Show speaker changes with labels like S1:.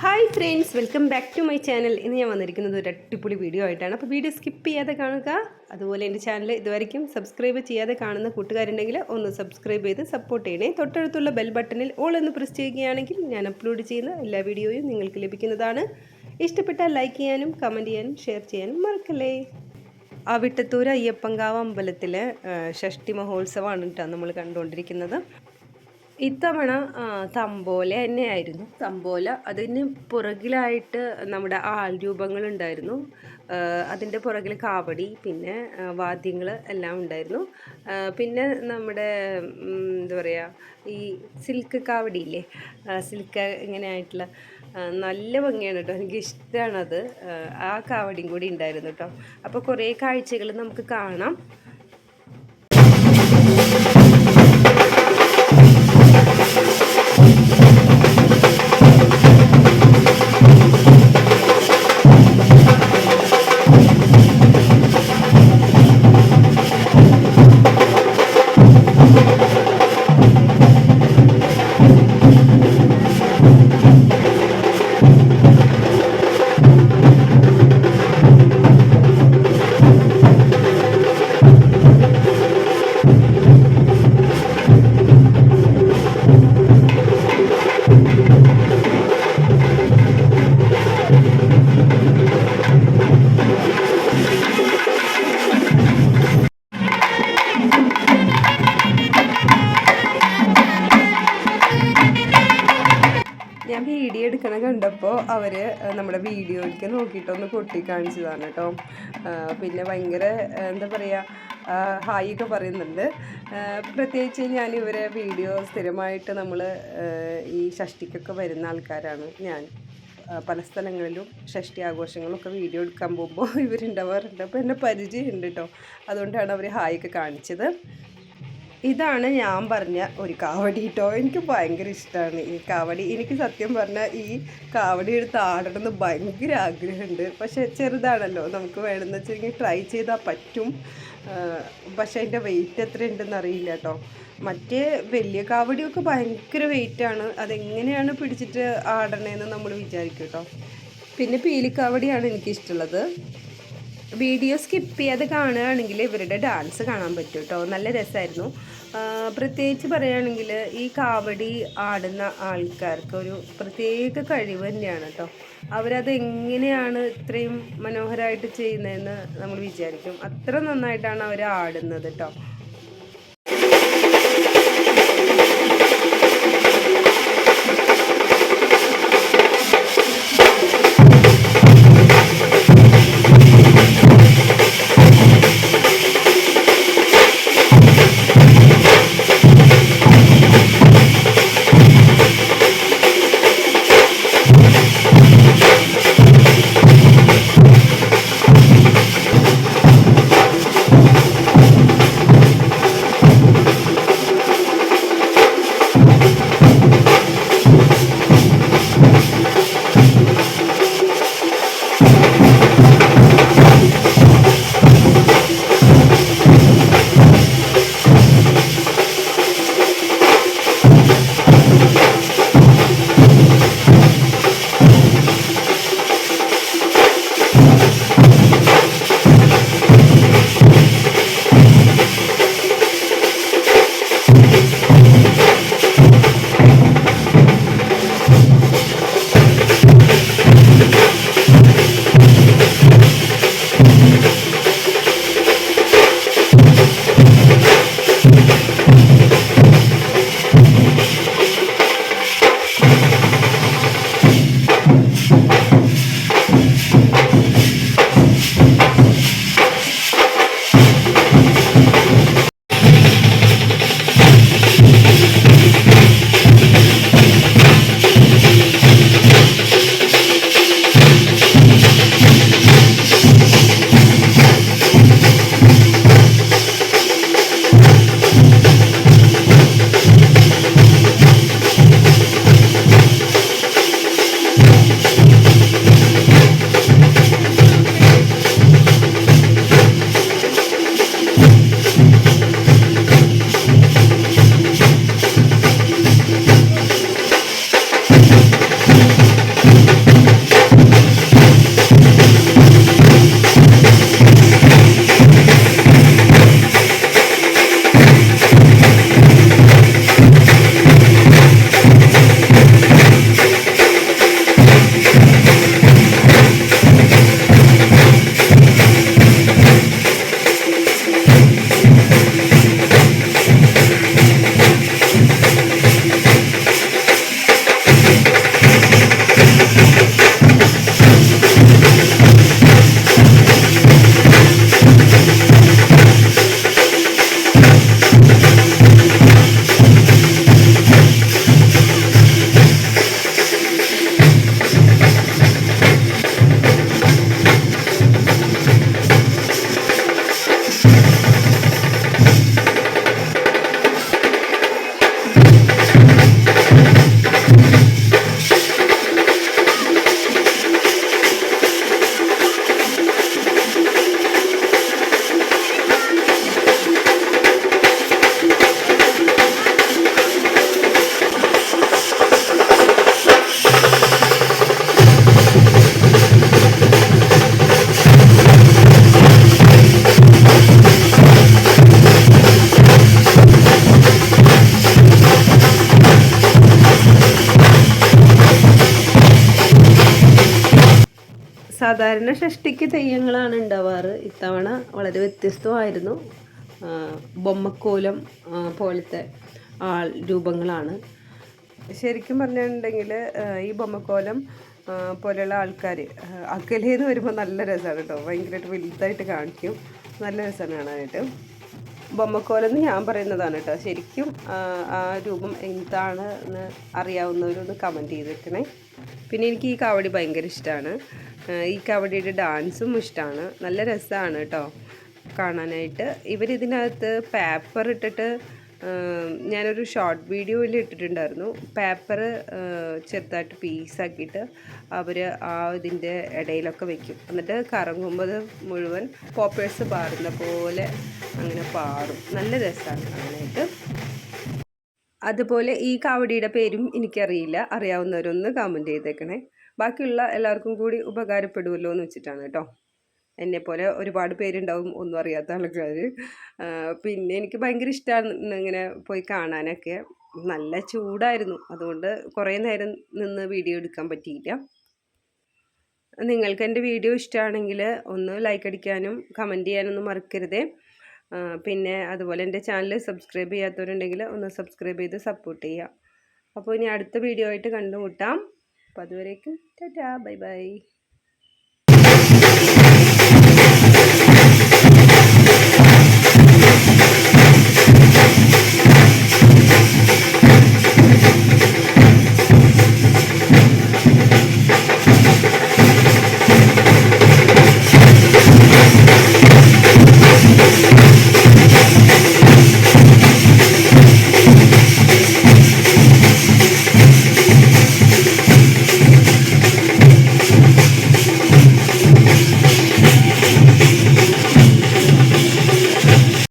S1: Hi friends, welcome back to my channel. ഇന്ന് ഞാൻ വന്നിരിക്കുന്നത് ഒരു അടിപൊളി വീഡിയോ ആയിട്ടാണ്. അപ്പോൾ വീഡിയോ സ്കിപ്പ് ചെയ്യാതെ കാണുക. അതുപോലെ എൻ്റെ ചാനൽ ഇതുവരെയും സബ്സ്ക്രൈബ് ചെയ്യാതെ കാണുന്ന കൂട്ടുകാരുണ്ടെങ്കിൽ ഒന്ന് സബ്സ്ക്രൈബ് ചെയ്ത് സപ്പോർട്ട് ചെയ്യണേ. തൊട്ടടുത്തുള്ള ബെൽ ബട്ടണിൽ ഓൾ എന്ന് പ്രസ് ചെയ്യുകയാണെങ്കിൽ ഞാൻ അപ്ലോഡ് ചെയ്യുന്ന എല്ലാ വീഡിയോയും നിങ്ങൾക്ക് ലഭിക്കുന്നതാണ്. ഇഷ്ടപ്പെട്ടാൽ ലൈക്ക് ചെയ്യാനും കമൻറ്റ് ചെയ്യാനും ഷെയർ ചെയ്യാനും മറക്കല്ലേ. വിട്ടത്തൂർ അയ്യപ്പങ്കാവ് അമ്പലത്തിലെ ഷഷ്ടി മഹോത്സവമാണ് കേട്ടോ നമ്മൾ കണ്ടുകൊണ്ടിരിക്കുന്നത്. ഇത്തവണ തമ്പോല തന്നെയായിരുന്നു. തമ്പോല അതിന് പുറകിലായിട്ട് നമ്മുടെ രൂപങ്ങളുണ്ടായിരുന്നു. അതിൻ്റെ പുറകിൽ കാവടി, പിന്നെ വാദ്യങ്ങൾ എല്ലാം ഉണ്ടായിരുന്നു. പിന്നെ നമ്മുടെ എന്താ പറയുക, ഈ സിൽക്ക് കാവടിയില്ലേ, സിൽക്ക് ഇങ്ങനെ ആയിട്ടുള്ള നല്ല ഭംഗിയാണ് കേട്ടോ. എനിക്കിഷ്ടമാണത്. ആ കാവടിയും കൂടി ഉണ്ടായിരുന്നു കേട്ടോ. അപ്പോൾ കുറേ കാഴ്ചകൾ നമുക്ക് കാണാം. ഞാൻ വീഡിയോ എടുക്കണ കണ്ടപ്പോൾ അവർ നമ്മുടെ വീഡിയോയ്ക്ക് നോക്കിയിട്ടൊന്ന് കൊട്ടി കാണിച്ചതാണ് കേട്ടോ. പിന്നെ ഭയങ്കര എന്താ പറയുക, ഹായ് ഒക്കെ പറയുന്നുണ്ട്. പ്രത്യേകിച്ച് ഞാൻ ഇവരെ വീഡിയോ സ്ഥിരമായിട്ട് നമ്മൾ ഈ ഷഷ്ടിക്കൊക്കെ വരുന്ന ആൾക്കാരാണ്. ഞാൻ പല സ്ഥലങ്ങളിലും ഷഷ്ടി ആഘോഷങ്ങളൊക്കെ വീഡിയോ എടുക്കാൻ പോകുമ്പോൾ ഇവരുണ്ടാവാറുണ്ട്. അപ്പോൾ എന്നെ പരിചയമുണ്ട് കേട്ടോ. അതുകൊണ്ടാണ് അവർ ഹായ് ഒക്കെ കാണിച്ചത്. ഇതാണ് ഞാൻ പറഞ്ഞ ഒരു കാവടി കേട്ടോ. എനിക്ക് ഭയങ്കര ഇഷ്ടമാണ് ഈ കാവടി. എനിക്ക് സത്യം പറഞ്ഞാൽ ഈ കാവടി എടുത്ത് ആടണമെന്ന് ഭയങ്കര ആഗ്രഹമുണ്ട്. പക്ഷേ ചെറുതാണല്ലോ, നമുക്ക് വേണമെന്ന് വെച്ചെങ്കിൽ ട്രൈ ചെയ്താൽ പറ്റും. പക്ഷേ അതിൻ്റെ വെയിറ്റ് എത്ര ഉണ്ടെന്ന് അറിയില്ല കേട്ടോ. മറ്റേ വലിയ കാവടിയൊക്കെ ഭയങ്കര വെയിറ്റാണ്. അതെങ്ങനെയാണ് പിടിച്ചിട്ട് ആടണേന്ന് നമ്മൾ വിചാരിക്കും കേട്ടോ. പിന്നെ പീലിക്കാവടിയാണ് എനിക്കിഷ്ടമുള്ളത്. വീഡിയോ സ്കിപ്പ് ചെയ്യാതെ കാണുകയാണെങ്കിൽ ഇവരുടെ ഡാൻസ് കാണാൻ പറ്റും കേട്ടോ. നല്ല രസമായിരുന്നു. പ്രത്യേകിച്ച് പറയുകയാണെങ്കിൽ ഈ കാവടി ആടുന്ന ആൾക്കാർക്ക് ഒരു പ്രത്യേക കഴിവ് തന്നെയാണ് കേട്ടോ. അവരത് എങ്ങനെയാണ് ഇത്രയും മനോഹരമായിട്ട് ചെയ്യുന്നതെന്ന് നമ്മൾ വിചാരിക്കും. അത്ര നന്നായിട്ടാണ് അവർ ആടുന്നത് കേട്ടോ. സാധാരണ ഷഷ്ടിക്ക് തെയ്യങ്ങളാണ് ഉണ്ടാവാറ്. ഇത്തവണ വളരെ വ്യത്യസ്തമായിരുന്നു. ബൊമ്മക്കോലം പോലത്തെ രൂപങ്ങളാണ്. ശരിക്കും പറഞ്ഞിട്ടുണ്ടെങ്കിൽ ഈ ബൊമ്മക്കോലം പോലെയുള്ള ആൾക്കാർ അകലേന്ന് വരുമ്പോൾ നല്ല രസമാണ് കേട്ടോ. ഭയങ്കരമായിട്ട് വലുതായിട്ട് കാണിക്കും, നല്ല രസമാണ് കാണാനായിട്ട്. ബൊമ്മക്കോലം എന്ന് ഞാൻ പറയുന്നതാണ് കേട്ടോ. ശരിക്കും ആ രൂപം എന്താണ് എന്ന് അറിയാവുന്നവരൊന്ന് കമൻറ്റ് ചെയ്തിരിക്കണേ. പിന്നെ എനിക്ക് ഈ കാവടി ഭയങ്കര ഇഷ്ടമാണ്. ഈ കാവടിയുടെ ഡാൻസും ഇഷ്ടമാണ്, നല്ല രസമാണ് കേട്ടോ കാണാനായിട്ട്. ഇവരിതിനകത്ത് പേപ്പർ ഇട്ടിട്ട്, ഞാനൊരു ഷോർട്ട് വീഡിയോയിൽ ഇട്ടിട്ടുണ്ടായിരുന്നു. പേപ്പർ ചെറുതായിട്ട് പീസാക്കിയിട്ട് അവർ ഇതിൻ്റെ ഇടയിലൊക്കെ വെക്കും. എന്നിട്ട് കറങ്ങുമ്പോൾ മുഴുവൻ പോപ്പേഴ്സ് പാറുന്ന പോലെ അങ്ങനെ പാറും. നല്ല രസമാണ് കാണാനായിട്ട്. അതുപോലെ ഈ കാവടിയുടെ പേരും എനിക്കറിയില്ല, അറിയാവുന്നവരൊന്ന് കമൻറ്റ് ചെയ്തേക്കണേ. ബാക്കിയുള്ള എല്ലാവർക്കും കൂടി ഉപകാരപ്പെടുമല്ലോ എന്ന് വെച്ചിട്ടാണ് കേട്ടോ. എന്നെപ്പോലെ ഒരുപാട് പേരുണ്ടാവും ഒന്നും അറിയാത്ത ആൾക്കാർ. പിന്നെ എനിക്ക് ഭയങ്കര ഇഷ്ടമാണ് ഇങ്ങനെ പോയി കാണാനൊക്കെ. നല്ല ചൂടായിരുന്നു, അതുകൊണ്ട് കുറേ നേരം നിന്ന് വീഡിയോ എടുക്കാൻ പറ്റിയില്ല. നിങ്ങൾക്ക് എൻ്റെ വീഡിയോ ഇഷ്ടമാണെങ്കിൽ ഒന്ന് ലൈക്ക് അടിക്കാനും കമൻറ്റ് ചെയ്യാനൊന്നും മറക്കരുതേ. പിന്നെ അതുപോലെ എൻ്റെ ചാനൽ സബ്സ്ക്രൈബ് ചെയ്യാത്തവരുണ്ടെങ്കിൽ ഒന്ന് സബ്സ്ക്രൈബ് ചെയ്ത് സപ്പോർട്ട് ചെയ്യുക. അപ്പോൾ ഇനി അടുത്ത വീഡിയോ ആയിട്ട് കണ്ടുമുട്ടാം. അപ്പോൾ അതുവരേക്കും ടാറ്റാ, ബൈ ബൈ.